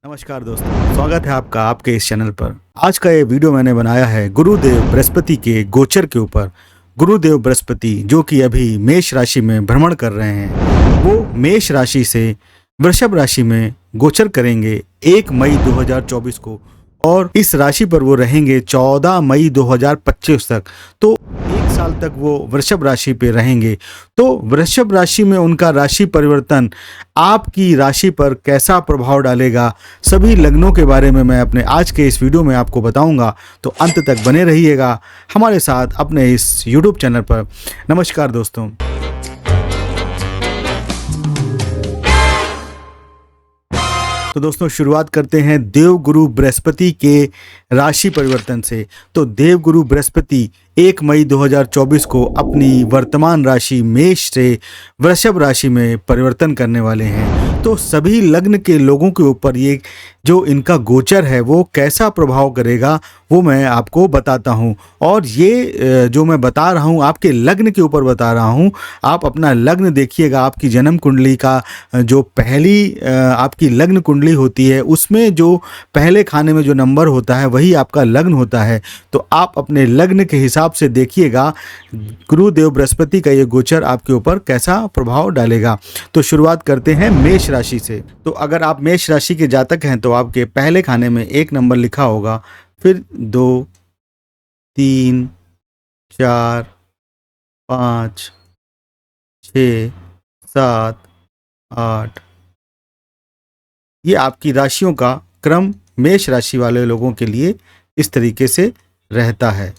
नमस्कार दोस्तों, स्वागत है आपका आपके इस चैनल पर। आज का ये वीडियो मैंने बनाया है गुरुदेव बृहस्पति के गोचर के ऊपर। गुरुदेव बृहस्पति जो कि अभी मेष राशि में भ्रमण कर रहे हैं, वो मेष राशि से वृषभ राशि में गोचर करेंगे 1 मई 2024 को, और इस राशि पर वो रहेंगे 14 मई 2025 तक। तो 1 साल तक वो वृषभ राशि पे रहेंगे। तो वृषभ राशि में उनका राशि परिवर्तन आपकी राशि पर कैसा प्रभाव डालेगा, सभी लग्नों के बारे में मैं अपने आज के इस वीडियो में आपको बताऊंगा। तो अंत तक बने रहिएगा हमारे साथ अपने इस YouTube चैनल पर। नमस्कार दोस्तों। तो दोस्तों, शुरुआत करते हैं देवगुरु बृहस्पति के राशि परिवर्तन से। तो देवगुरु बृहस्पति 1 मई 2024 को अपनी वर्तमान राशि मेष से वृषभ राशि में परिवर्तन करने वाले हैं। तो सभी लग्न के लोगों के ऊपर ये जो इनका गोचर है वो कैसा प्रभाव करेगा वो मैं आपको बताता हूँ। और ये जो मैं बता रहा हूँ आपके लग्न के ऊपर बता रहा हूँ। आप अपना लग्न देखिएगा, आपकी जन्म कुंडली का जो पहली आपकी लग्न कुंडली होती है उसमें जो पहले खाने में जो नंबर होता है वही आपका लग्न होता है। तो आप अपने लग्न के हिसाब से देखिएगा गुरुदेव बृहस्पति का ये गोचर आपके ऊपर कैसा प्रभाव डालेगा। तो शुरुआत करते हैं मेष राशि से। तो अगर आप मेष राशि के जातक हैं तो आपके पहले खाने में 1 नंबर लिखा होगा, फिर 2, 3, 4, 5, 6, 7, 8। ये आपकी राशियों का क्रम मेष राशि वाले लोगों के लिए इस तरीके से रहता है।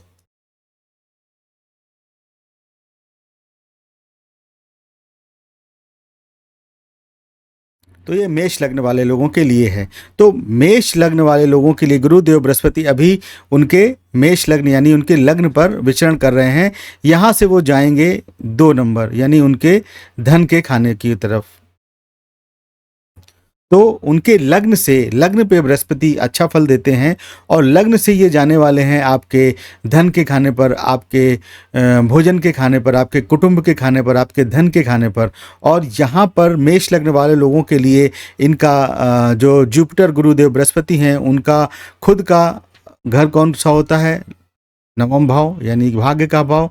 तो ये मेष लग्न वाले लोगों के लिए है। तो मेष लग्न वाले लोगों के लिए गुरुदेव बृहस्पति अभी उनके मेष लग्न यानी उनके लग्न पर विचरण कर रहे हैं। यहाँ से वो जाएंगे 2 नंबर यानी उनके धन के खाने की तरफ। तो उनके लग्न से, लग्न पे बृहस्पति अच्छा फल देते हैं और लग्न से ये जाने वाले हैं आपके धन के खाने पर, आपके भोजन के खाने पर, आपके कुटुंब के खाने पर, आपके धन के खाने पर। और यहाँ पर मेष लग्न वाले लोगों के लिए इनका जो जुपिटर गुरुदेव बृहस्पति हैं उनका खुद का घर कौन सा होता है? 9वां भाव यानी भाग्य का भाव,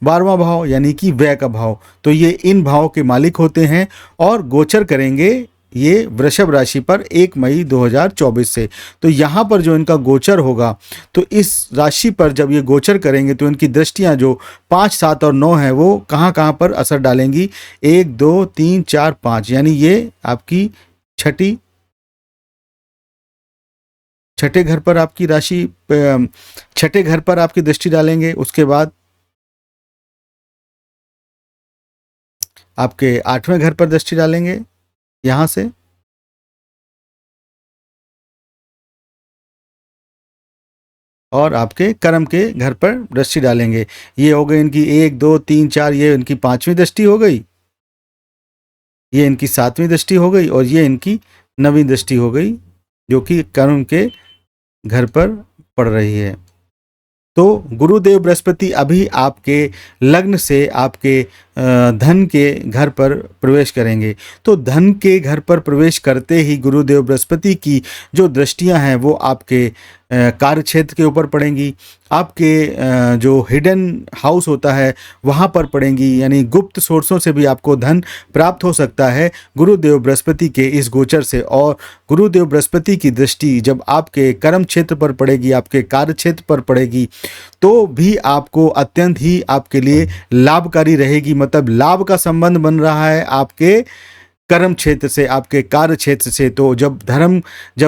12वां भाव यानी कि व्यय का भाव। तो ये इन भावों के मालिक होते हैं और गोचर करेंगे ये वृषभ राशि पर 1 मई 2024 से। तो यहाँ पर जो इनका गोचर होगा, तो इस राशि पर जब ये गोचर करेंगे तो इनकी दृष्टियाँ जो 5, 7 और 9 हैं वो कहाँ कहाँ पर असर डालेंगी? 1, 2, 3, 4, 5 यानी ये आपकी छठे घर पर आपकी राशि, छठे घर पर आपकी दृष्टि डालेंगे। उसके बाद आपके 8वें घर पर दृष्टि डालेंगे यहाँ से, और आपके कर्म के घर पर दृष्टि डालेंगे। ये हो गई इनकी 1, 2, 3, 4, ये इनकी 5वीं दृष्टि हो गई, ये इनकी 7वीं दृष्टि हो गई और ये इनकी 9वीं दृष्टि हो गई जो कि कर्म के घर पर पड़ रही है। तो गुरुदेव बृहस्पति अभी आपके लग्न से आपके धन के घर पर प्रवेश करेंगे। तो धन के घर पर प्रवेश करते ही गुरुदेव बृहस्पति की जो दृष्टियां हैं वो आपके कार्य क्षेत्र के ऊपर पड़ेंगी, आपके जो हिडन हाउस होता है वहाँ पर पड़ेंगी, यानी गुप्त सोर्सों से भी आपको धन प्राप्त हो सकता है गुरुदेव बृहस्पति के इस गोचर से। और गुरुदेव बृहस्पति की दृष्टि जब आपके कर्म क्षेत्र पर पड़ेगी, आपके कार्य क्षेत्र पर पड़ेगी, तो भी आपको अत्यंत ही आपके लिए लाभकारी रहेगी। मतलब लाभ का संबंध बन रहा है आपके कर्म क्षेत्र से, आपके कार्य क्षेत्र से। तो जब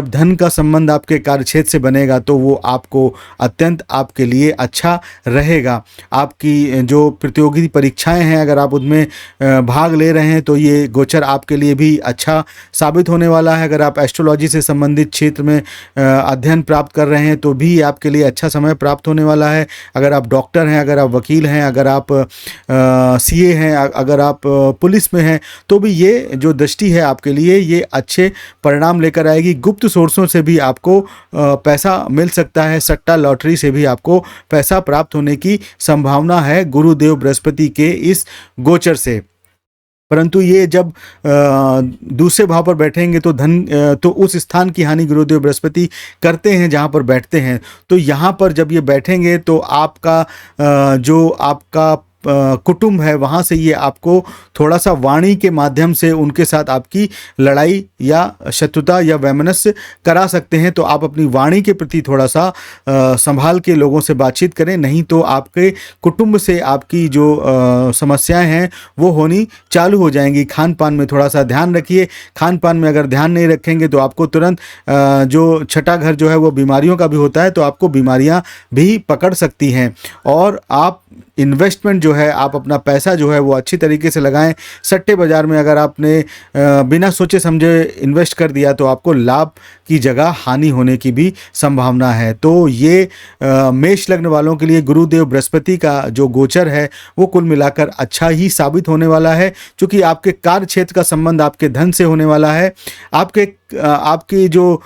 धन का संबंध आपके कार्य क्षेत्र से बनेगा तो वो आपको अत्यंत आपके लिए अच्छा रहेगा। आपकी जो प्रतियोगी परीक्षाएं हैं अगर आप उनमें भाग ले रहे हैं तो ये गोचर आपके लिए भी अच्छा साबित होने वाला है। अगर आप एस्ट्रोलॉजी से संबंधित क्षेत्र में अध्ययन प्राप्त कर रहे हैं तो भी आपके लिए अच्छा समय प्राप्त होने वाला है। अगर आप डॉक्टर हैं, अगर आप वकील हैं, अगर आप सीए हैं, अगर आप पुलिस में हैं, तो भी ये जो दृष्टि है आपके लिए ये अच्छे परिणाम लेकर आएगी। गुप्त सोर्सों से भी आपको पैसा मिल सकता है, सट्टा लॉटरी से भी आपको पैसा प्राप्त होने की संभावना है गुरुदेव बृहस्पति के इस गोचर से। परंतु ये जब दूसरे भाव पर बैठेंगे तो तो उस स्थान की हानि गुरुदेव बृहस्पति करते हैं जहाँ पर बैठते हैं। तो यहाँ पर जब ये बैठेंगे तो आपका जो आपका कुटुंब है वहाँ से ये आपको थोड़ा सा वाणी के माध्यम से उनके साथ आपकी लड़ाई या शत्रुता या वैमनस्य करा सकते हैं। तो आप अपनी वाणी के प्रति थोड़ा सा संभाल के लोगों से बातचीत करें, नहीं तो आपके कुटुंब से आपकी जो समस्याएं हैं वो होनी चालू हो जाएंगी। खान पान में थोड़ा सा ध्यान रखिए। खान पान में अगर ध्यान नहीं रखेंगे तो आपको तुरंत जो छठा घर जो है वो बीमारियों का भी होता है, तो आपको बीमारियां भी पकड़ सकती हैं। और आप इन्वेस्टमेंट जो है, आप अपना पैसा जो है वो अच्छी तरीके से लगाएं। सट्टे बाज़ार में अगर आपने बिना सोचे समझे इन्वेस्ट कर दिया तो आपको लाभ की जगह हानि होने की भी संभावना है। तो ये मेष लग्न वालों के लिए गुरुदेव बृहस्पति का जो गोचर है वो कुल मिलाकर अच्छा ही साबित होने वाला है, क्योंकि आपके कार्य क्षेत्र का संबंध आपके धन से होने वाला है। आपकी जो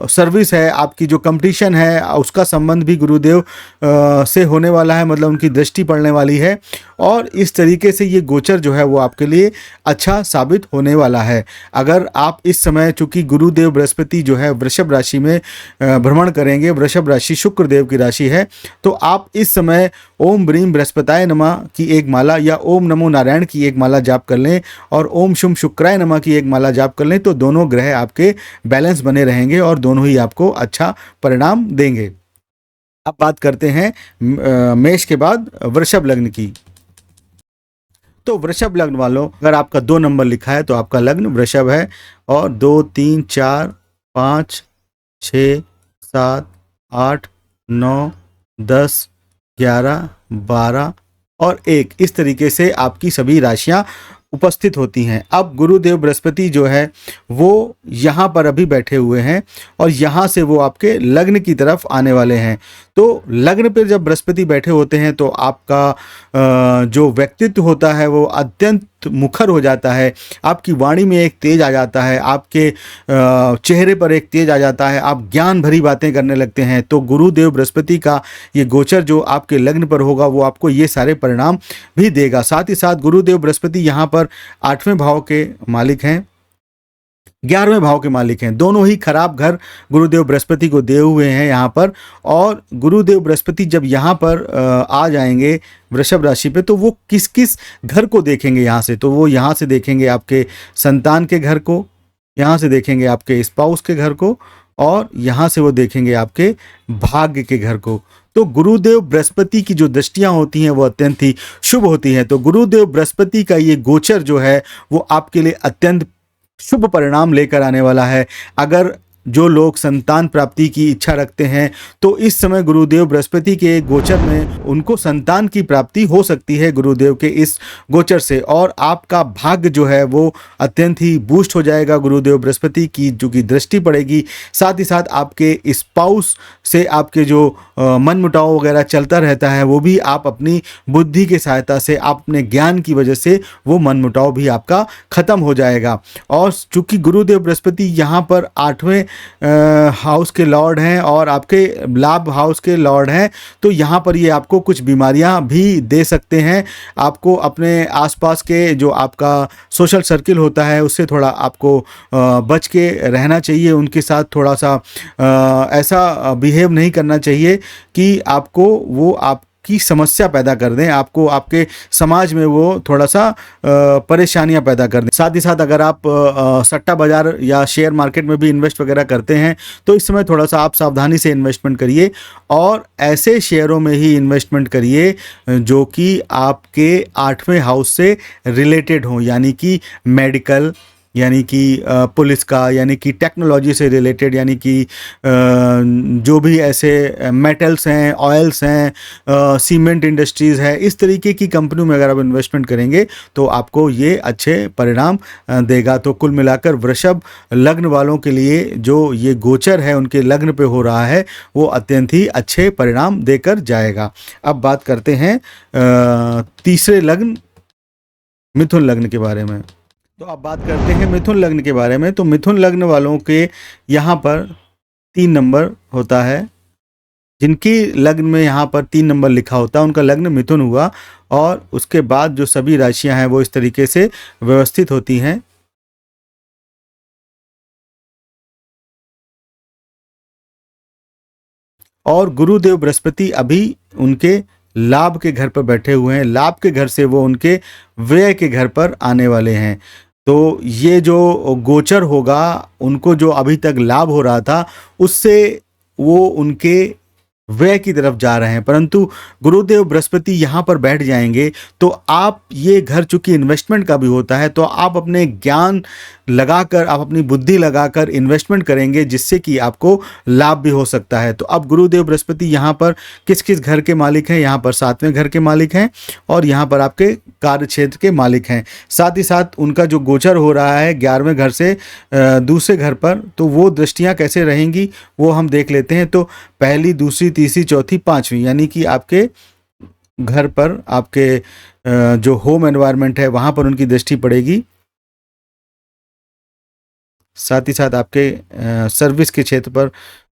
सर्विस है, आपकी जो कंपटीशन है, उसका संबंध भी गुरुदेव से होने वाला है, मतलब उनकी दृष्टि पड़ने वाली है। और इस तरीके से ये गोचर जो है वो आपके लिए अच्छा साबित होने वाला है। अगर आप इस समय, चूंकि गुरुदेव बृहस्पति जो है वृषभ राशि में भ्रमण करेंगे, वृषभ राशि शुक्र देव की राशि है, तो आप इस समय ओम ब्रीम बृहस्पताय नमः की एक माला या ओम नमो नारायण की एक माला जाप कर लें और ओम शुम शुक्राय नमः की एक माला जाप कर लें, तो दोनों ग्रह आपके बैलेंस बने रहेंगे और दोनों ही आपको अच्छा परिणाम देंगे। अब बात करते हैं मेष के बाद वृषभ लग्न की। तो वृषभ लग्न वालों, अगर आपका 2 नंबर लिखा है तो आपका लग्न वृषभ है, और 2, 3, 4, 5, 6, 7, 8, 9, 10, 11, 12 और 1, इस तरीके से आपकी सभी राशियां उपस्थित होती हैं। अब गुरुदेव बृहस्पति जो है वो यहाँ पर अभी बैठे हुए हैं और यहाँ से वो आपके लग्न की तरफ आने वाले हैं। तो लग्न पर जब बृहस्पति बैठे होते हैं तो आपका जो व्यक्तित्व होता है वो अत्यंत मुखर हो जाता है। आपकी वाणी में एक तेज आ जाता है, आपके चेहरे पर एक तेज आ जाता है, आप ज्ञान भरी बातें करने लगते हैं। तो गुरुदेव बृहस्पति का ये गोचर जो आपके लग्न पर होगा वो आपको ये सारे परिणाम भी देगा। साथ ही साथ गुरुदेव बृहस्पति यहाँ पर 8वें भाव के मालिक हैं, 11वें भाव के मालिक हैं। दोनों ही खराब घर गुरुदेव बृहस्पति को दिए हुए हैं यहाँ पर। और गुरुदेव बृहस्पति जब यहाँ पर आ जाएंगे वृषभ राशि पे, तो वो किस किस घर को देखेंगे यहाँ से, तो वो यहाँ से देखेंगे आपके संतान के घर को, यहाँ से देखेंगे आपके स्पाउस के घर को, और यहाँ से वो देखेंगे आपके भाग्य के घर को। तो गुरुदेव बृहस्पति की जो दृष्टियां होती हैं वो अत्यंत ही शुभ होती हैं। तो गुरुदेव बृहस्पति का ये गोचर जो है वो आपके लिए अत्यंत शुभ परिणाम लेकर आने वाला है। अगर जो लोग संतान प्राप्ति की इच्छा रखते हैं तो इस समय गुरुदेव बृहस्पति के गोचर में उनको संतान की प्राप्ति हो सकती है गुरुदेव के इस गोचर से, और आपका भाग्य जो है वो अत्यंत ही बूस्ट हो जाएगा गुरुदेव बृहस्पति की जो की दृष्टि पड़ेगी। साथ ही साथ आपके स्पाउस से आपके जो मन मुटाव वगैरह चलता रहता है वो भी आप अपनी बुद्धि की सहायता से, आप अपने ज्ञान की वजह से वो मन मुटाव भी आपका खत्म हो जाएगा। और चूंकि गुरुदेव बृहस्पति यहाँ पर 8वें हाउस के लॉर्ड हैं और आपके लाभ हाउस के लॉर्ड हैं, तो यहाँ पर ये आपको कुछ बीमारियां भी दे सकते हैं। आपको अपने आसपास के जो आपका सोशल सर्किल होता है उससे थोड़ा आपको बच के रहना चाहिए। उनके साथ थोड़ा सा ऐसा बिहेव नहीं करना चाहिए कि आपको वो की समस्या पैदा कर दें, आपको आपके समाज में वो थोड़ा सा परेशानियां पैदा कर दें। साथ ही साथ अगर आप सट्टा बाजार या शेयर मार्केट में भी इन्वेस्ट वगैरह करते हैं तो इस समय थोड़ा सा आप सावधानी से इन्वेस्टमेंट करिए और ऐसे शेयरों में ही इन्वेस्टमेंट करिए जो कि आपके 8वें हाउस से रिलेटेड हों, यानी कि मेडिकल, यानी कि पुलिस का, यानी कि टेक्नोलॉजी से रिलेटेड, यानी कि जो भी ऐसे मेटल्स हैं, ऑयल्स हैं, सीमेंट इंडस्ट्रीज़ है, इस तरीके की कंपनियों में अगर आप इन्वेस्टमेंट करेंगे तो आपको ये अच्छे परिणाम देगा। तो कुल मिलाकर वृषभ लग्न वालों के लिए जो ये गोचर है उनके लग्न पे हो रहा है वो अत्यंत ही अच्छे परिणाम देकर जाएगा। अब बात करते हैं तीसरे लग्न मिथुन लग्न के बारे में। तो अब बात करते हैं मिथुन लग्न के बारे में। तो मिथुन लग्न वालों के यहाँ पर 3 नंबर होता है, जिनकी लग्न में यहाँ पर 3 नंबर लिखा होता है उनका लग्न मिथुन हुआ, और उसके बाद जो सभी राशियां हैं वो इस तरीके से व्यवस्थित होती हैं। और गुरुदेव बृहस्पति अभी उनके लाभ के घर पर बैठे हुए हैं, लाभ के घर से वो उनके व्यय के घर पर आने वाले हैं। तो ये जो गोचर होगा, उनको जो अभी तक लाभ हो रहा था उससे वो उनके व्यय की तरफ जा रहे हैं, परंतु गुरुदेव बृहस्पति यहाँ पर बैठ जाएंगे तो आप, ये घर चूंकि इन्वेस्टमेंट का भी होता है, तो आप अपने ज्ञान लगाकर, आप अपनी बुद्धि लगाकर इन्वेस्टमेंट करेंगे जिससे कि आपको लाभ भी हो सकता है। तो अब गुरुदेव बृहस्पति यहाँ पर किस किस घर के मालिक हैं? यहाँ पर 7वें घर के मालिक हैं और यहाँ पर आपके कार्य क्षेत्र के मालिक हैं। साथ ही साथ उनका जो गोचर हो रहा है 11वें घर से दूसरे घर पर, तो वो दृष्टियाँ कैसे रहेंगी वो हम देख लेते हैं। तो पहली, दूसरी, तीसरी, चौथी, पांचवी, यानी कि आपके घर पर, आपके जो होम एनवायरनमेंट है वहाँ पर उनकी दृष्टि पड़ेगी। साथ ही साथ आपके सर्विस के क्षेत्र पर,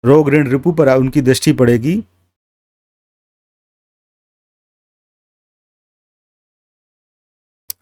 रोग ऋण रिपु पर उनकी दृष्टि पड़ेगी।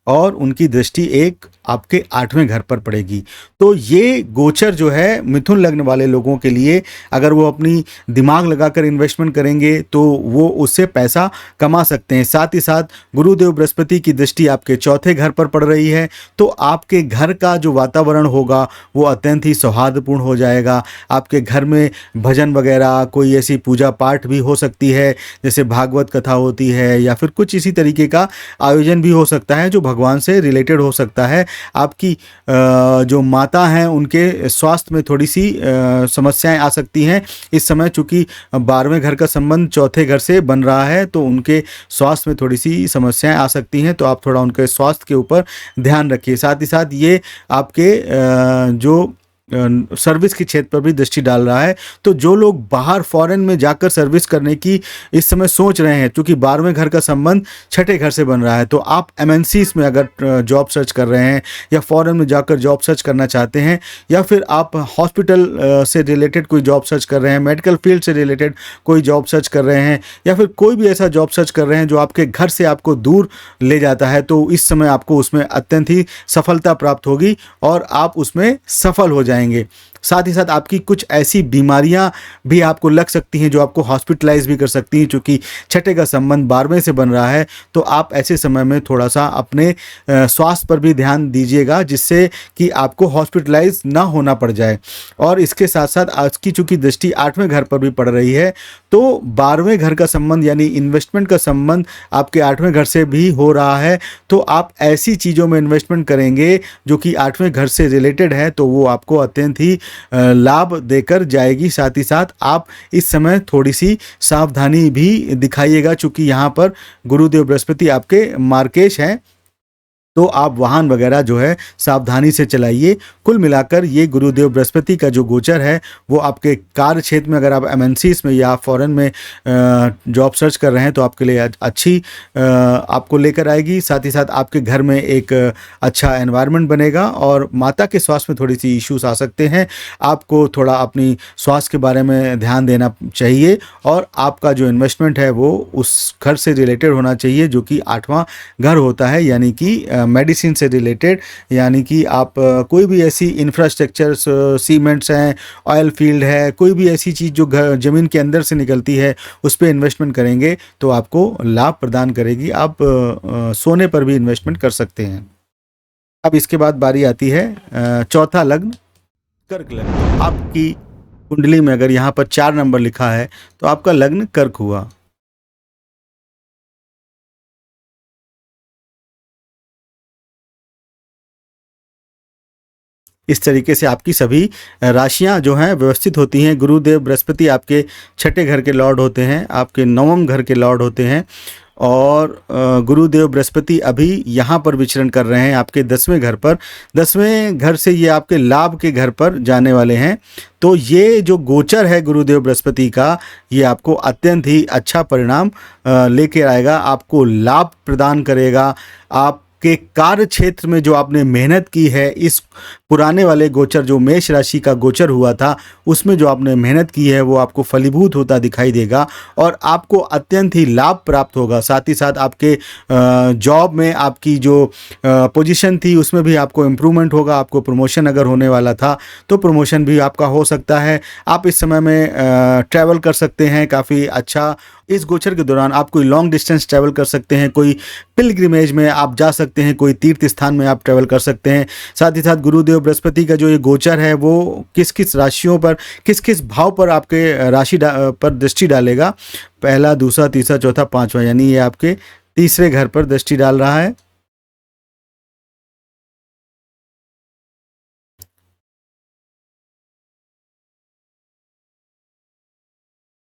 और उनकी दृष्टि एक आपके 8वें घर पर पड़ेगी। तो ये गोचर जो है मिथुन लग्न वाले लोगों के लिए, अगर वो अपनी दिमाग लगाकर इन्वेस्टमेंट करेंगे तो वो उससे पैसा कमा सकते हैं। साथ ही साथ गुरुदेव बृहस्पति की दृष्टि आपके 4थे घर पर पड़ रही है, तो आपके घर का जो वातावरण होगा वो अत्यंत ही सौहार्दपूर्ण हो जाएगा। आपके घर में भजन वगैरह, कोई ऐसी पूजा पाठ भी हो सकती है, जैसे भागवत कथा होती है, या फिर कुछ इसी तरीके का आयोजन भी हो सकता है जो भगवान से रिलेटेड हो सकता है। आपकी जो माता हैं उनके स्वास्थ्य में थोड़ी सी समस्याएं आ सकती हैं इस समय, चूंकि 12वें घर का संबंध 4थे घर से बन रहा है, तो उनके स्वास्थ्य में थोड़ी सी समस्याएं आ सकती हैं। तो आप थोड़ा उनके स्वास्थ्य के ऊपर ध्यान रखिए। साथ ही साथ ये आपके जो सर्विस के क्षेत्र पर भी दृष्टि डाल रहा है। तो जो लोग बाहर फॉरेन में जाकर सर्विस करने की इस समय सोच रहे हैं, क्योंकि 12वें घर का संबंध 6ठे घर से बन रहा है, तो आप एमएनसीज में अगर जॉब सर्च कर रहे हैं या फॉरेन में जाकर जॉब सर्च करना चाहते हैं, या फिर आप हॉस्पिटल से रिलेटेड कोई जॉब सर्च कर रहे हैं, मेडिकल फील्ड से रिलेटेड कोई जॉब सर्च कर रहे हैं, या फिर कोई भी ऐसा जॉब सर्च कर रहे हैं जो आपके घर से आपको दूर ले जाता है, तो इस समय आपको उसमें अत्यंत ही सफलता प्राप्त होगी और आप उसमें सफल हो जाएंगे। साथ ही साथ आपकी कुछ ऐसी बीमारियां भी आपको लग सकती हैं जो आपको हॉस्पिटलाइज भी कर सकती हैं, क्योंकि 6ठे का संबंध 12वें से बन रहा है। तो आप ऐसे समय में थोड़ा सा अपने स्वास्थ्य पर भी ध्यान दीजिएगा, जिससे कि आपको हॉस्पिटलाइज ना होना पड़ जाए। और इसके साथ साथ आज की चूंकि दृष्टि 8वें घर पर भी पड़ रही है, तो 12वें घर का संबंध यानी इन्वेस्टमेंट का संबंध आपके 8वें घर से भी हो रहा है। तो आप ऐसी चीज़ों में इन्वेस्टमेंट करेंगे जो कि 8वें घर से रिलेटेड है, तो वो आपको अत्यंत ही लाभ देकर जाएगी। साथ ही साथ आप इस समय थोड़ी सी सावधानी भी दिखाइएगा, चूंकि यहाँ पर गुरुदेव बृहस्पति आपके मार्केश हैं, तो आप वाहन वगैरह जो है सावधानी से चलाइए। कुल मिलाकर ये गुरुदेव बृहस्पति का जो गोचर है वो आपके कार्य क्षेत्र में, अगर आप एमएनसीज में या फॉरेन में जॉब सर्च कर रहे हैं, तो आपके लिए अच्छी आपको लेकर आएगी। साथ ही साथ आपके घर में एक अच्छा एनवायरनमेंट बनेगा, और माता के स्वास्थ्य में थोड़ी सी इश्यूज आ सकते हैं। आपको थोड़ा अपनी स्वास्थ्य के बारे में ध्यान देना चाहिए, और आपका जो इन्वेस्टमेंट है वो उस घर से रिलेटेड होना चाहिए जो कि 8वां घर होता है, यानी कि मेडिसिन से रिलेटेड। यानी कि आप कोई भी ऐसी इंफ्रास्ट्रक्चर, सीमेंट्स हैं, ऑयल फील्ड है, कोई भी ऐसी चीज़ जो ज़मीन के अंदर से निकलती है उस पर इन्वेस्टमेंट करेंगे तो आपको लाभ प्रदान करेगी। आप सोने पर भी इन्वेस्टमेंट कर सकते हैं। अब इसके बाद बारी आती है चौथा लग्न, कर्क लग्न। आपकी कुंडली में अगर यहाँ पर 4 नंबर लिखा है तो आपका लग्न कर्क हुआ। इस तरीके से आपकी सभी राशियां जो हैं व्यवस्थित होती हैं। गुरुदेव बृहस्पति आपके 6ठे घर के लॉर्ड होते हैं, आपके 9वें घर के लॉर्ड होते हैं, और गुरुदेव बृहस्पति अभी यहाँ पर विचरण कर रहे हैं आपके 10वें घर पर। 10वें घर से ये आपके लाभ के घर पर जाने वाले हैं। तो ये जो गोचर है गुरुदेव बृहस्पति का, ये आपको अत्यंत ही अच्छा परिणाम लेके आएगा, आपको लाभ प्रदान करेगा। आप आपके कार्य क्षेत्र में जो आपने मेहनत की है, इस पुराने वाले गोचर जो मेष राशि का गोचर हुआ था, उसमें जो आपने मेहनत की है वो आपको फलीभूत होता दिखाई देगा और आपको अत्यंत ही लाभ प्राप्त होगा। साथ ही साथ आपके जॉब में आपकी जो पोजीशन थी उसमें भी आपको इम्प्रूवमेंट होगा। आपको प्रमोशन अगर होने वाला था तो प्रमोशन भी आपका हो सकता है। आप इस समय में ट्रैवल कर सकते हैं काफ़ी अच्छा। इस गोचर के दौरान आप कोई लॉन्ग डिस्टेंस ट्रैवल कर सकते हैं, कोई पिलग्रिमेज में आप जा सकते हैं, कोई तीर्थ स्थान में आप ट्रैवल कर सकते हैं। साथ ही साथ गुरुदेव बृहस्पति का जो ये गोचर है वो किस किस राशियों पर, किस किस भाव पर आपके राशि पर दृष्टि डालेगा, पहला, दूसरा, तीसरा, चौथा, पांचवा, यानी ये आपके तीसरे घर पर दृष्टि डाल रहा है।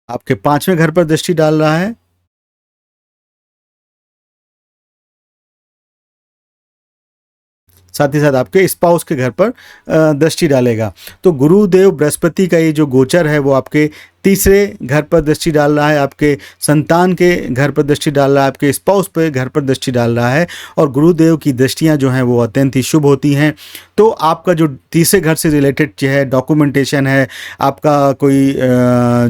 आपके पांचवें घर पर दृष्टि डाल रहा है। साथ ही साथ आपके स्पाउस के घर पर दृष्टि डालेगा। तो गुरुदेव बृहस्पति का ये जो गोचर है वो आपके तीसरे घर पर दृष्टि डाल रहा है, आपके संतान के घर पर दृष्टि डाल रहा है, आपके स्पाउस पे घर पर दृष्टि डाल रहा है। और गुरुदेव की दृष्टियां जो हैं वो अत्यंत ही शुभ होती हैं। तो आपका जो तीसरे घर से रिलेटेड जो है डॉक्यूमेंटेशन है, आपका कोई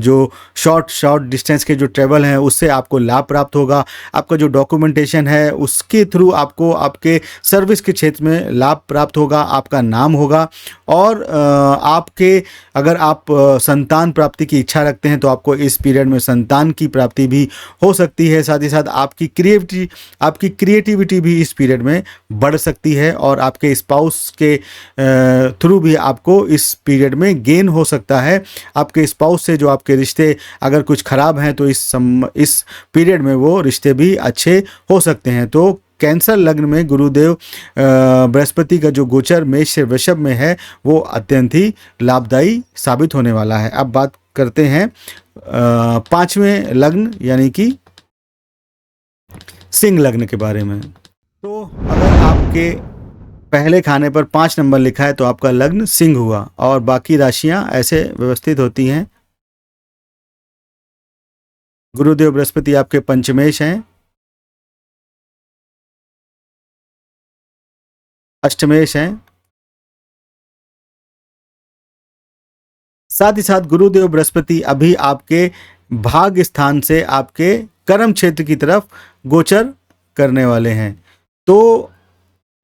जो शॉर्ट डिस्टेंस के जो ट्रैवल हैं उससे आपको लाभ प्राप्त होगा। आपका जो डॉक्यूमेंटेशन है उसके थ्रू आपको आपके सर्विस के क्षेत्र में लाभ प्राप्त होगा, आपका नाम होगा। और आपके अगर आप संतान प्राप्ति की इच्छा रखते हैं तो आपको इस पीरियड में संतान की प्राप्ति भी हो सकती है। साथ ही साथ आपकी क्रिएटिविटी भी इस पीरियड में बढ़ सकती है और आपके स्पाउस के थ्रू भी आपको इस पीरियड में गेन हो सकता है। आपके स्पाउस से जो आपके रिश्ते अगर कुछ खराब हैं तो इस पीरियड में वो रिश्ते भी अच्छे हो सकते हैं। तो कैंसर लग्न में गुरुदेव बृहस्पति का जो गोचर मेष से वृषभ में है वो अत्यंत ही लाभदायी साबित होने वाला है। अब बात करते हैं पांचवें लग्न यानी कि सिंह लग्न के बारे में। तो अगर आपके पहले खाने पर 5 नंबर लिखा है तो आपका लग्न सिंह हुआ और बाकी राशियां ऐसे व्यवस्थित होती हैं। गुरुदेव बृहस्पति आपके पंचमेश हैं, अष्टमेश हैं। साथ ही साथ गुरुदेव बृहस्पति अभी आपके भाग्य स्थान से आपके कर्म क्षेत्र की तरफ गोचर करने वाले हैं। तो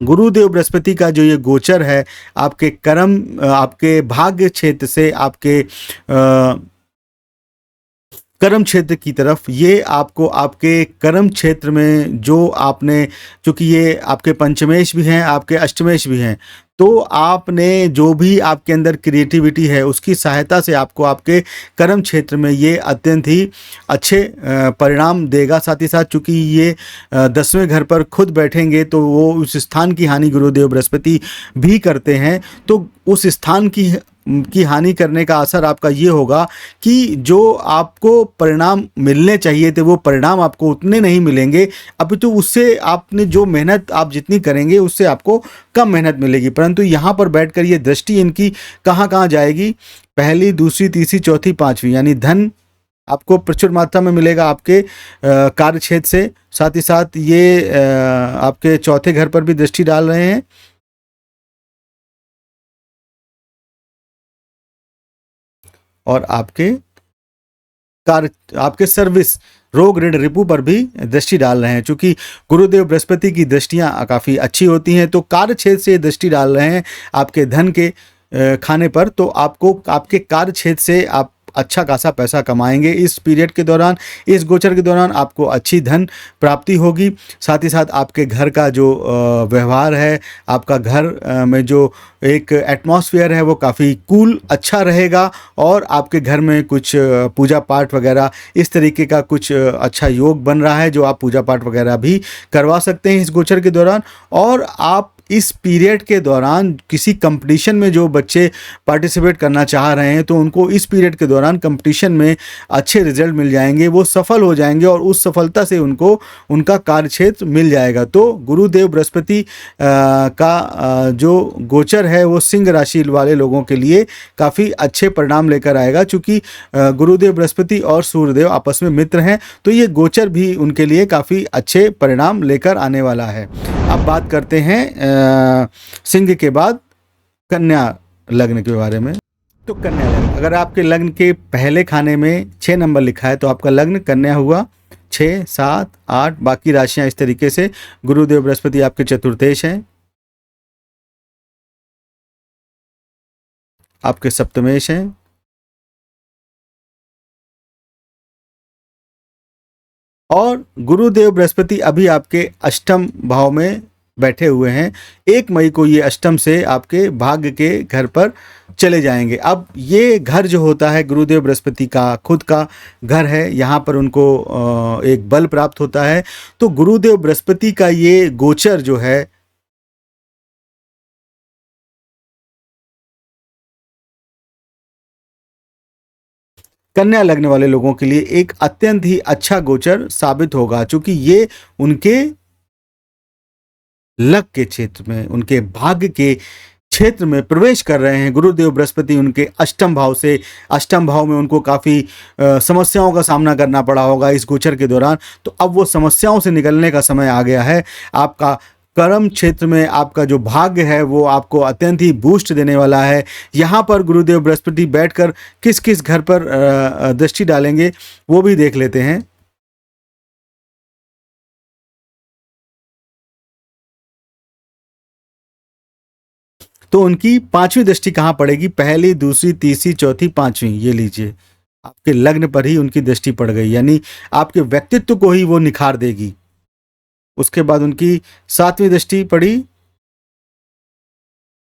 गुरुदेव बृहस्पति का जो ये गोचर है आपके आपके भाग्य क्षेत्र से आपके कर्म क्षेत्र की तरफ, ये आपको आपके कर्म क्षेत्र में जो आपने, चूँकि ये आपके पंचमेश भी हैं, आपके अष्टमेश भी हैं, तो आपने जो भी आपके अंदर क्रिएटिविटी है उसकी सहायता से आपको आपके कर्म क्षेत्र में ये अत्यंत ही अच्छे परिणाम देगा। साथ ही साथ चूँकि ये 10वें घर पर खुद बैठेंगे तो वो उस स्थान की हानि गुरुदेव बृहस्पति भी करते हैं। तो उस स्थान की हानि करने का असर आपका ये होगा कि जो आपको परिणाम मिलने चाहिए थे वो परिणाम आपको उतने नहीं मिलेंगे, अपितु उससे आपने जो मेहनत आप जितनी करेंगे उससे आपको कम मेहनत मिलेगी। परंतु यहाँ पर बैठकर ये दृष्टि इनकी कहाँ कहाँ जाएगी, पहली, दूसरी, तीसरी, चौथी, पांचवी, यानी धन आपको प्रचुर मात्रा में मिलेगा आपके कार्य क्षेत्र से। साथ ही साथ ये आपके चौथे घर पर भी दृष्टि डाल रहे हैं। और आपके सर्विस, रोग, ऋण, रिपु पर भी दृष्टि डाल रहे हैं। चूंकि गुरुदेव बृहस्पति की दृष्टियां काफ़ी अच्छी होती हैं तो कार्य क्षेत्र से दृष्टि डाल रहे हैं आपके धन के खाने पर, तो आपको आपके कार्य क्षेत्र से आप अच्छा खासा पैसा कमाएंगे इस पीरियड के दौरान। इस गोचर के दौरान आपको अच्छी धन प्राप्ति होगी। साथ ही साथ आपके घर का जो व्यवहार है, आपका घर में जो एक एटमॉस्फेयर है वो काफ़ी कूल अच्छा रहेगा और आपके घर में कुछ पूजा पाठ वगैरह इस तरीके का कुछ अच्छा योग बन रहा है जो आप पूजा पाठ वगैरह भी करवा सकते हैं इस गोचर के दौरान। और आप इस पीरियड के दौरान किसी कंपटीशन में जो बच्चे पार्टिसिपेट करना चाह रहे हैं तो उनको इस पीरियड के दौरान कंपटीशन में अच्छे रिजल्ट मिल जाएंगे, वो सफल हो जाएंगे और उस सफलता से उनको उनका कार्यक्षेत्र मिल जाएगा। तो गुरुदेव बृहस्पति का जो गोचर है वो सिंह राशि वाले लोगों के लिए काफ़ी अच्छे परिणाम लेकर आएगा। चूँकि गुरुदेव बृहस्पति और सूर्यदेव आपस में मित्र हैं तो ये गोचर भी उनके लिए काफ़ी अच्छे परिणाम लेकर आने वाला है। अब बात करते हैं सिंह के बाद कन्या लग्न के बारे में। तो कन्या लग्न, अगर आपके लग्न के पहले खाने में 6 नंबर लिखा है तो आपका लग्न कन्या हुआ। 6, 7, 8, बाकी राशियां इस तरीके से। गुरुदेव बृहस्पति आपके चतुर्थेश हैं, आपके सप्तमेश हैं, और गुरुदेव बृहस्पति अभी आपके अष्टम भाव में बैठे हुए हैं। 1 मई को ये अष्टम से आपके भाग्य के घर पर चले जाएंगे। अब ये घर जो होता है गुरुदेव बृहस्पति का खुद का घर है, यहाँ पर उनको एक बल प्राप्त होता है। तो गुरुदेव बृहस्पति का ये गोचर जो है कन्या लग्न वाले लोगों के लिए एक अत्यंत ही अच्छा गोचर साबित होगा, क्योंकि ये उनके लक के क्षेत्र में, उनके भाग्य के क्षेत्र में प्रवेश कर रहे हैं। गुरुदेव बृहस्पति उनके अष्टम भाव से, अष्टम भाव में उनको काफ़ी समस्याओं का सामना करना पड़ा होगा इस गोचर के दौरान। तो अब वो समस्याओं से निकलने का समय आ गया है। आपका कर्म क्षेत्र में आपका जो भाग्य है वो आपको अत्यंत ही बूस्ट देने वाला है। यहाँ पर गुरुदेव बृहस्पति बैठकर किस किस घर पर दृष्टि डालेंगे वो भी देख लेते हैं। तो उनकी 5वीं दृष्टि कहाँ पड़ेगी? पहली, दूसरी, तीसरी, चौथी, 5वीं, ये लीजिए, आपके लग्न पर ही उनकी दृष्टि पड़ गई, यानी आपके व्यक्तित्व को ही वो निखार देगी। उसके बाद उनकी 7वीं दृष्टि पड़ी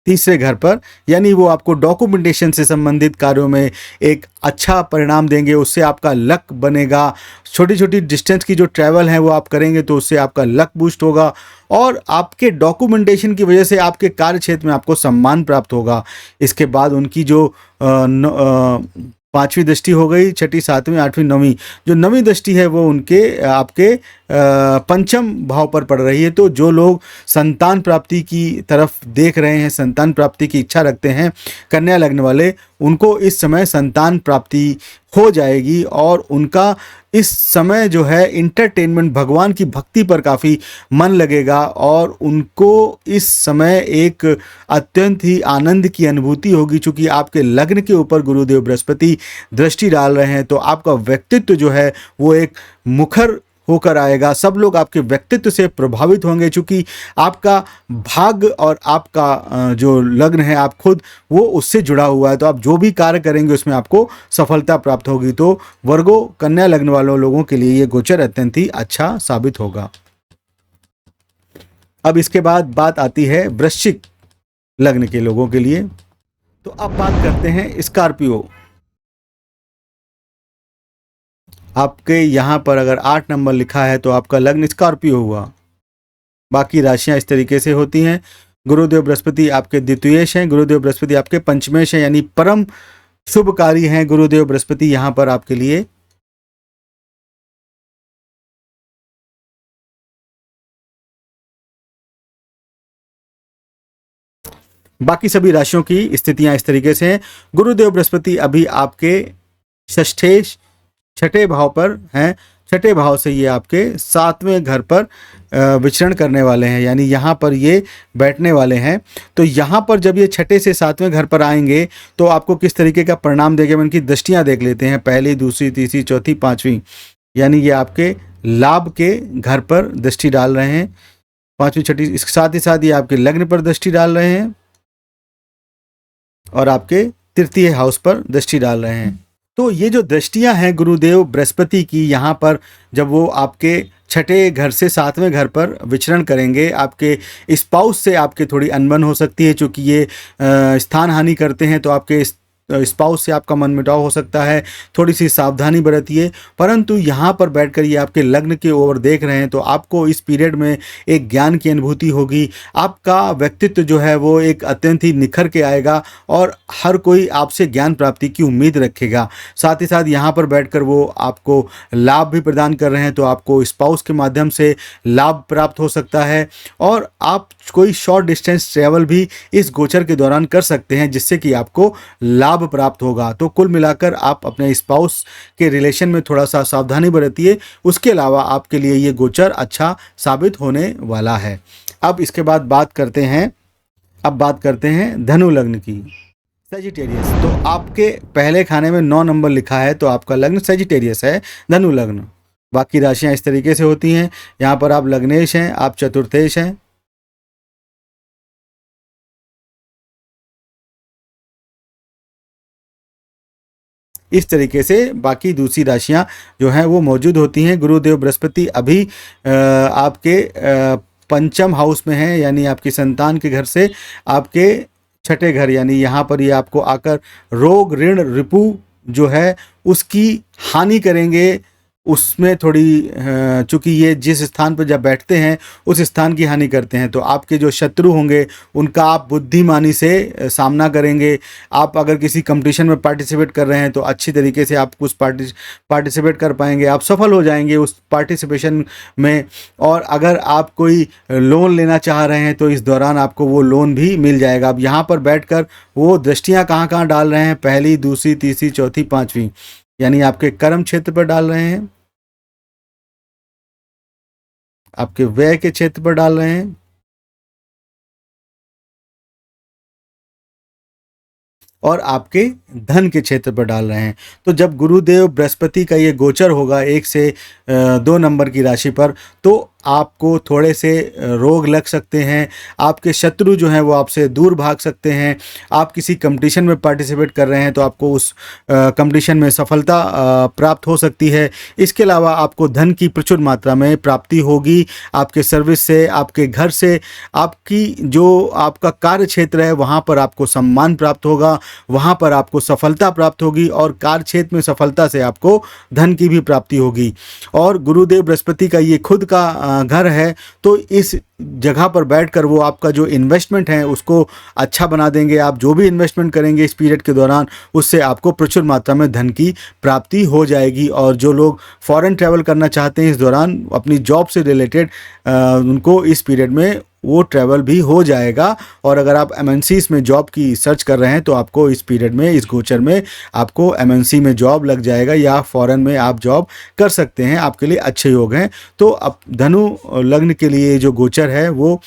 तीसरे घर पर, यानी वो आपको डॉक्यूमेंटेशन से संबंधित कार्यों में एक अच्छा परिणाम देंगे, उससे आपका लक बनेगा। छोटी छोटी डिस्टेंस की जो ट्रैवल है वो आप करेंगे तो उससे आपका लक बूस्ट होगा, और आपके डॉक्यूमेंटेशन की वजह से आपके कार्य क्षेत्र में आपको सम्मान प्राप्त होगा। इसके बाद उनकी जो 5वीं दृष्टि हो गई, 6ठी, 7वीं, 8वीं, 9वीं, जो 9वीं दृष्टि है वो उनके आपके पंचम भाव पर पड़ रही है। तो जो लोग संतान प्राप्ति की तरफ देख रहे हैं, संतान प्राप्ति की इच्छा रखते हैं, कन्या लग्न वाले, उनको इस समय संतान प्राप्ति हो जाएगी, और उनका इस समय जो है इंटरटेनमेंट, भगवान की भक्ति पर काफ़ी मन लगेगा, और उनको इस समय एक अत्यंत ही आनंद की अनुभूति होगी। चूँकि आपके लग्न के ऊपर गुरुदेव बृहस्पति दृष्टि डाल रहे हैं तो आपका व्यक्तित्व जो है वो एक मुखर होकर आएगा। सब लोग आपके व्यक्तित्व से प्रभावित होंगे, चूंकि आपका भाग्य और आपका जो लग्न है आप खुद, वो उससे जुड़ा हुआ है। तो आप जो भी कार्य करेंगे उसमें आपको सफलता प्राप्त होगी। तो वर्गो, कन्या लग्न वालों लोगों के लिए ये गोचर अत्यंत ही अच्छा साबित होगा। अब इसके बाद बात आती है वृश्चिक लग्न के लोगों के लिए। तो अब बात करते हैं स्कॉर्पियो। आपके यहाँ पर अगर 8 नंबर लिखा है तो आपका लग्न स्कॉर्पियो हुआ। बाकी राशियां इस तरीके से होती हैं। गुरुदेव बृहस्पति आपके द्वितीयेश हैं, गुरुदेव बृहस्पति आपके पंचमेश हैं, यानी परम शुभकारी हैं गुरुदेव बृहस्पति यहाँ पर आपके लिए। बाकी सभी राशियों की स्थितियां इस तरीके से हैं। गुरुदेव बृहस्पति अभी आपके षष्ठेश, 6ठे भाव पर हैं। 6ठे भाव से ये आपके 7वें घर पर विचरण करने वाले हैं, यानी यहाँ पर ये बैठने वाले हैं। तो यहाँ पर जब ये 6ठे से 7वें घर पर आएंगे तो आपको किस तरीके का परिणाम देंगे, उनकी दृष्टियाँ देख लेते हैं। पहली, दूसरी, तीसरी, चौथी, 5वीं, यानी ये आपके लाभ के घर पर दृष्टि डाल रहे हैं। 5वीं, 6ठी, इसके साथ ही साथ ये आपके लग्न पर दृष्टि डाल रहे हैं और आपके तृतीय हाउस पर दृष्टि डाल रहे हैं। तो ये जो दृष्टियां हैं गुरुदेव बृहस्पति की, यहाँ पर जब वो आपके 6ठे घर से 7वें घर पर विचरण करेंगे, आपके स्पाउस से आपके थोड़ी अनबन हो सकती है, क्योंकि ये स्थान हानि करते हैं। तो आपके स्पाउस से आपका मनमुटाव हो सकता है, थोड़ी सी सावधानी बरतिए। परंतु यहाँ पर बैठकर ये आपके लग्न के ओर देख रहे हैं तो आपको इस पीरियड में एक ज्ञान की अनुभूति होगी। आपका व्यक्तित्व जो है वो एक अत्यंत ही निखर के आएगा और हर कोई आपसे ज्ञान प्राप्ति की उम्मीद रखेगा। साथ ही साथ यहाँ पर बैठकर वो आपको लाभ भी प्रदान कर रहे हैं, तो आपको स्पाउस के माध्यम से लाभ प्राप्त हो सकता है, और आप कोई शॉर्ट डिस्टेंस ट्रैवल भी इस गोचर के दौरान कर सकते हैं, जिससे कि आपको लाभ प्राप्त होगा। तो कुल मिलाकर आप अपने स्पाउस के रिलेशन में थोड़ा सा सावधानी बरतिए। उसके अलावा आपके लिए ये गोचर अच्छा साबित होने वाला है। अब इसके बाद बात करते हैं, अब बात करते हैं धनु लग्न की, सेजिटेरियस। तो आपके पहले खाने में 9 नंबर लिखा है, तो आपका लग्न सेजिटेरियस है, धनु लग्न। बाकी राशियां इस तरीके से होती हैं। यहाँ पर आप लग्नेश हैं, आप चतुर्थेश हैं। इस तरीके से बाकी दूसरी राशियां जो हैं वो मौजूद होती हैं। गुरुदेव बृहस्पति अभी आपके पंचम हाउस में हैं, यानी आपकी संतान के घर से आपके छठे घर, यानी यहाँ पर ये आपको आकर रोग ऋण रिपु जो है उसकी हानि करेंगे। उसमें थोड़ी चूंकि ये जिस स्थान पर जब बैठते हैं उस स्थान की हानि करते हैं, तो आपके जो शत्रु होंगे उनका आप बुद्धिमानी से सामना करेंगे। आप अगर किसी कंपटीशन में पार्टिसिपेट कर रहे हैं तो अच्छी तरीके से आप उस पार्टिसिपेट कर पाएंगे, आप सफल हो जाएंगे उस पार्टिसिपेशन में। और अगर आप कोई लोन लेना चाह रहे हैं तो इस दौरान आपको वो लोन भी मिल जाएगा। अब यहाँ पर बैठकर वो दृष्टियाँ कहाँ कहाँ डाल रहे हैं, पहली, दूसरी, तीसरी, चौथी, पाँचवीं, यानी आपके कर्म क्षेत्र पर डाल रहे हैं, आपके व्यय के क्षेत्र पर डाल रहे हैं, और आपके धन के क्षेत्र पर डाल रहे हैं। तो जब गुरुदेव बृहस्पति का ये गोचर होगा 1 से 2 नंबर की राशि पर, तो आपको थोड़े से रोग लग सकते हैं, आपके शत्रु जो हैं वो आपसे दूर भाग सकते हैं। आप किसी कंपटीशन में पार्टिसिपेट कर रहे हैं तो आपको उस कंपटीशन में सफलता प्राप्त हो सकती है। इसके अलावा आपको धन की प्रचुर मात्रा में प्राप्ति होगी, आपके सर्विस से, आपके घर से, आपकी जो आपका कार्य क्षेत्र है वहाँ पर आपको सम्मान प्राप्त होगा, वहाँ पर आपको सफलता प्राप्त होगी, और कार्य क्षेत्र में सफलता से आपको धन की भी प्राप्ति होगी। और गुरुदेव बृहस्पति का ये खुद का घर है, तो इस जगह पर बैठकर वो आपका जो इन्वेस्टमेंट है उसको अच्छा बना देंगे। आप जो भी इन्वेस्टमेंट करेंगे इस पीरियड के दौरान, उससे आपको प्रचुर मात्रा में धन की प्राप्ति हो जाएगी। और जो लोग फॉरेन ट्रैवल करना चाहते हैं इस दौरान अपनी जॉब से रिलेटेड, उनको इस पीरियड में वो ट्रैवल भी हो जाएगा। और अगर आप एमएनसीज में जॉब की सर्च कर रहे हैं तो आपको इस पीरियड में, इस गोचर में आपको एमएनसी में जॉब लग जाएगा, या फॉरेन में आप जॉब कर सकते हैं, आपके लिए अच्छे योग हैं। तो अब धनु लग्न के लिए जो गोचर है वो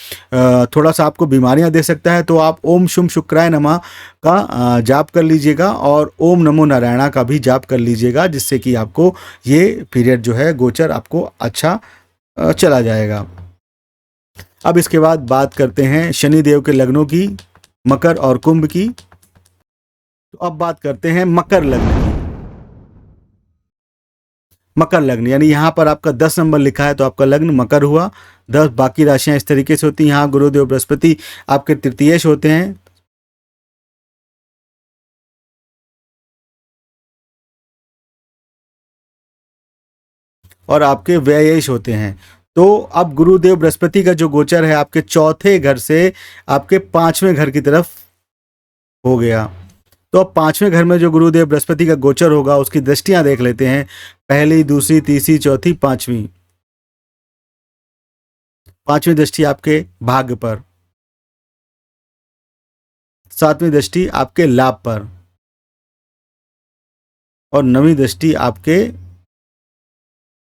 थोड़ा सा आपको बीमारियां दे सकता है, तो आप ओम शुम शुक्राय नमः का जाप कर लीजिएगा, और ओम नमो नारायणा का भी जाप कर लीजिएगा, जिससे कि आपको ये पीरियड जो है गोचर आपको अच्छा चला जाएगा। अब इसके बाद बात करते हैं शनि देव के लग्नों की, मकर और कुंभ की। तो अब बात करते हैं मकर लग्न की। मकर लग्न यानी यहाँ पर आपका 10 नंबर लिखा है तो आपका लग्न मकर हुआ। 10 बाकी राशियां इस तरीके से होती हैं। यहाँ गुरुदेव बृहस्पति आपके तृतीयेश होते हैं, और आपके व्ययेश होते हैं। तो अब गुरुदेव बृहस्पति का जो गोचर है आपके चौथे घर से आपके पांचवें घर की तरफ हो गया। तो अब पांचवें घर में जो गुरुदेव बृहस्पति का गोचर होगा उसकी दृष्टियां देख लेते हैं, पहली, दूसरी, तीसरी, चौथी, पांचवी। पांचवी दृष्टि आपके भाग्य पर, सातवीं दृष्टि आपके लाभ पर, और नवीं दृष्टि आपके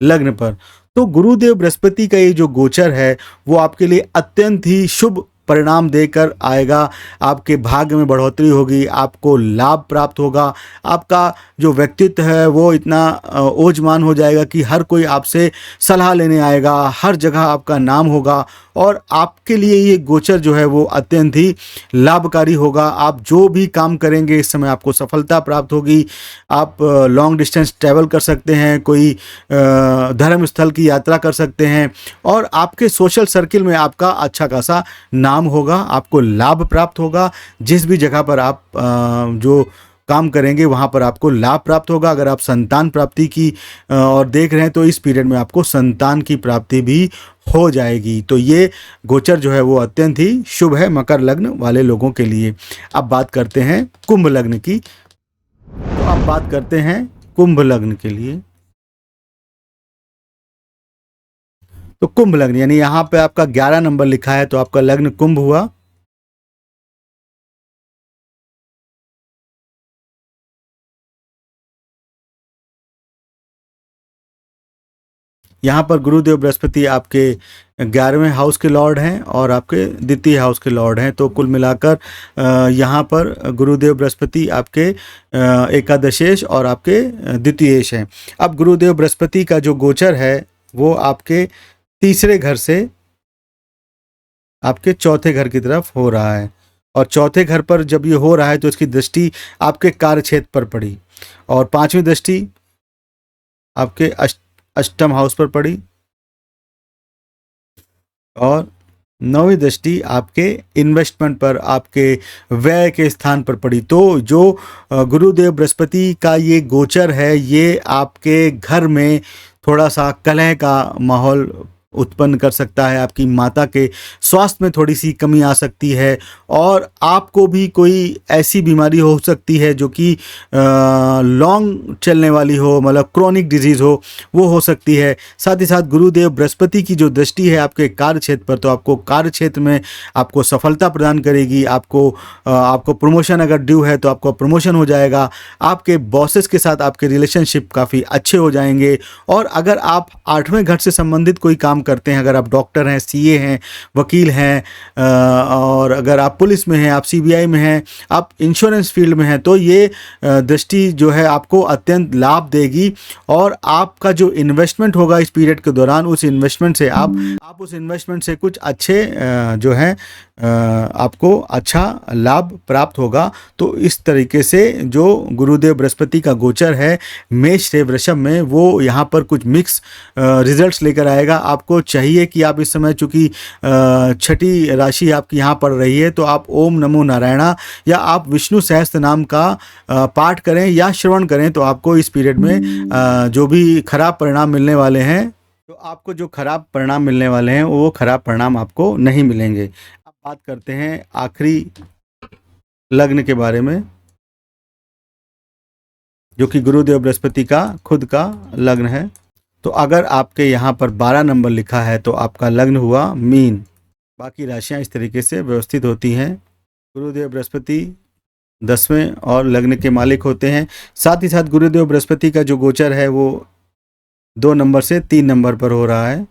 लग्न पर। तो गुरुदेव बृहस्पति का ये जो गोचर है वो आपके लिए अत्यंत ही शुभ परिणाम देकर आएगा। आपके भाग्य में बढ़ोतरी होगी, आपको लाभ प्राप्त होगा, आपका जो व्यक्तित्व है वो इतना ओजमान हो जाएगा कि हर कोई आपसे सलाह लेने आएगा, हर जगह आपका नाम होगा, और आपके लिए ये गोचर जो है वो अत्यंत ही लाभकारी होगा। आप जो भी काम करेंगे इस समय आपको सफलता प्राप्त होगी। आप लॉन्ग डिस्टेंस ट्रैवल कर सकते हैं, कोई धर्म स्थल की यात्रा कर सकते हैं, और आपके सोशल सर्किल में आपका अच्छा खासा नाम होगा, आपको लाभ प्राप्त होगा। जिस भी जगह पर आप जो काम करेंगे वहाँ पर आपको लाभ प्राप्त होगा। अगर आप संतान प्राप्ति की और देख रहे हैं तो इस पीरियड में आपको संतान की प्राप्ति भी हो जाएगी। तो ये गोचर जो है वो अत्यंत ही शुभ है मकर लग्न वाले लोगों के लिए। अब बात करते हैं कुंभ लग्न की। तो अब बात करते हैं कुंभ लग्न के लिए। तो कुंभ लग्न यानी यहाँ पे आपका 11 नंबर लिखा है तो आपका लग्न कुंभ हुआ। यहाँ पर गुरुदेव बृहस्पति आपके 11वें हाउस के लॉर्ड हैं और आपके द्वितीय हाउस के लॉर्ड हैं। तो कुल मिलाकर यहाँ पर गुरुदेव बृहस्पति आपके एकादशेश और आपके द्वितीयेश हैं। अब गुरुदेव बृहस्पति का जो गोचर है वो आपके तीसरे घर से आपके चौथे घर की तरफ हो रहा है, और चौथे घर पर जब ये हो रहा है तो इसकी दृष्टि आपके कार्य क्षेत्र पर पड़ी, और पांचवी दृष्टि आपके अष्टम हाउस पर पड़ी, और नौवीं दृष्टि आपके इन्वेस्टमेंट पर, आपके व्यय के स्थान पर पड़ी। तो जो गुरुदेव बृहस्पति का ये गोचर है ये आपके घर में थोड़ा सा कलह का माहौल उत्पन्न कर सकता है। आपकी माता के स्वास्थ्य में थोड़ी सी कमी आ सकती है, और आपको भी कोई ऐसी बीमारी हो सकती है जो कि लॉन्ग चलने वाली हो, मतलब क्रोनिक डिजीज़ हो, वो हो सकती है। साथ ही साथ गुरुदेव बृहस्पति की जो दृष्टि है आपके कार्य क्षेत्र पर, तो आपको कार्य क्षेत्र में आपको सफलता प्रदान करेगी। आपको प्रमोशन अगर ड्यू है तो आपको प्रमोशन हो जाएगा। आपके बॉसेस के साथ आपके रिलेशनशिप काफ़ी अच्छे हो जाएंगे। और अगर आप 8वें घर से संबंधित कोई काम करते हैं, अगर आप डॉक्टर हैं, सीए हैं, वकील हैं, और अगर आप पुलिस में हैं, आप सीबीआई में हैं, आप इंश्योरेंस फील्ड में हैं, तो ये दृष्टि जो है आपको अत्यंत लाभ देगी। और आपका जो इन्वेस्टमेंट होगा इस पीरियड के दौरान, उस इन्वेस्टमेंट से आप उस इन्वेस्टमेंट से कुछ अच्छे जो है आपको अच्छा लाभ प्राप्त होगा। तो इस तरीके से जो गुरुदेव बृहस्पति का गोचर है मेष से वृषभ में, वो यहाँ पर कुछ मिक्स रिजल्ट्स लेकर आएगा। आपको चाहिए कि आप इस समय, चूँकि छठी राशि आपकी यहाँ पड़ रही है, तो आप ओम नमो नारायणा या आप विष्णु सहस्त्र नाम का पाठ करें या श्रवण करें। तो आपको इस पीरियड में जो भी खराब परिणाम मिलने वाले हैं, वो खराब परिणाम आपको नहीं मिलेंगे। अब बात करते हैं आखिरी लग्न के बारे में, जो कि गुरुदेव बृहस्पति का खुद का लग्न है। तो अगर आपके यहाँ पर 12 नंबर लिखा है तो आपका लग्न हुआ मीन। बाकी राशियाँ इस तरीके से व्यवस्थित होती हैं। गुरुदेव बृहस्पति 10वें और लग्न के मालिक होते हैं। साथ ही साथ गुरुदेव बृहस्पति का जो गोचर है वो 2 नंबर से 3 नंबर पर हो रहा है।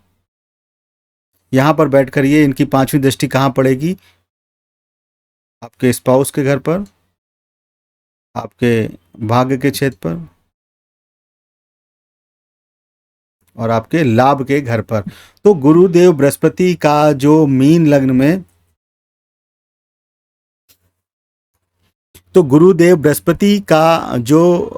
यहाँ पर बैठकर ये इनकी 5वीं दृष्टि कहाँ पड़ेगी? आपके स्पाउस के घर पर, आपके भाग्य के क्षेत्र पर, और आपके लाभ के घर पर। तो गुरुदेव बृहस्पति का जो मीन लग्न में, तो गुरुदेव बृहस्पति का जो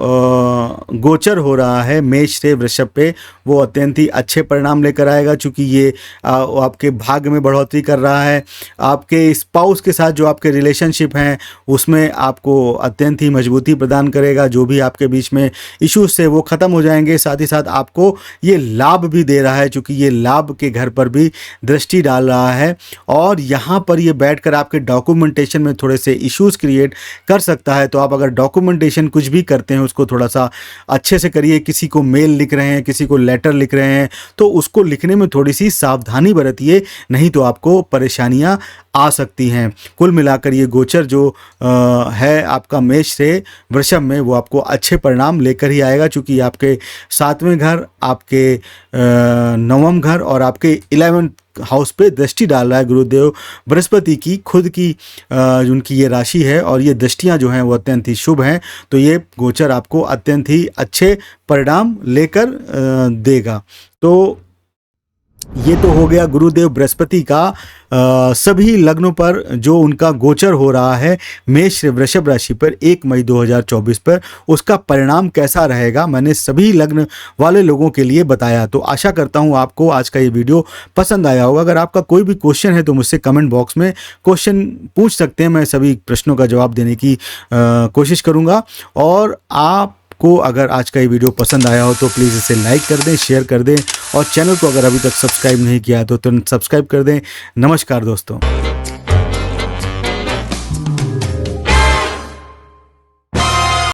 गोचर हो रहा है मेष से वृषभ पे, वो अत्यंत ही अच्छे परिणाम लेकर आएगा। चूँकि ये आपके भाग्य में बढ़ोतरी कर रहा है। आपके स्पाउस के साथ जो आपके रिलेशनशिप हैं उसमें आपको अत्यंत ही मजबूती प्रदान करेगा। जो भी आपके बीच में इश्यूज थे वो ख़त्म हो जाएंगे। साथ ही साथ आपको ये लाभ भी दे रहा है, चूँकि ये लाभ के घर पर भी दृष्टि डाल रहा है। और यहाँ पर ये बैठकर आपके डॉक्यूमेंटेशन में थोड़े से इश्यूज़ क्रिएट कर सकता है। तो आप अगर डॉक्यूमेंटेशन कुछ भी करते हैं उसको थोड़ा सा अच्छे से करिए। किसी को मेल लिख रहे हैं, किसी को लेटर लिख रहे हैं, तो उसको लिखने में थोड़ी सी सावधानी बरतिए, नहीं तो आपको परेशानियां आ सकती हैं। कुल मिलाकर ये गोचर जो है आपका मेष से वृषभ में, वो आपको अच्छे परिणाम लेकर ही आएगा। चूँकि आपके 7वें घर, आपके 9वां घर और आपके 11वें हाउस पे दृष्टि डाल रहा है गुरुदेव बृहस्पति की खुद की उनकी ये राशि है, और ये दृष्टियां जो हैं वो अत्यंत ही शुभ हैं। तो ये गोचर आपको अत्यंत ही अच्छे परिणाम लेकर देगा। तो ये तो हो गया गुरुदेव बृहस्पति का सभी लग्नों पर जो उनका गोचर हो रहा है मेष से वृषभ राशि पर 1 मई 2024 पर, उसका परिणाम कैसा रहेगा मैंने सभी लग्न वाले लोगों के लिए बताया। तो आशा करता हूँ आपको आज का ये वीडियो पसंद आया होगा। अगर आपका कोई भी क्वेश्चन है तो मुझसे कमेंट बॉक्स में क्वेश्चन पूछ सकते हैं। मैं सभी प्रश्नों का जवाब देने की कोशिश करूँगा। और को अगर आज का ये वीडियो पसंद आया हो तो प्लीज़ इसे लाइक कर दें, शेयर कर दें, और चैनल को अगर अभी तक सब्सक्राइब नहीं किया है तो तुरंत सब्सक्राइब कर दें। नमस्कार दोस्तों।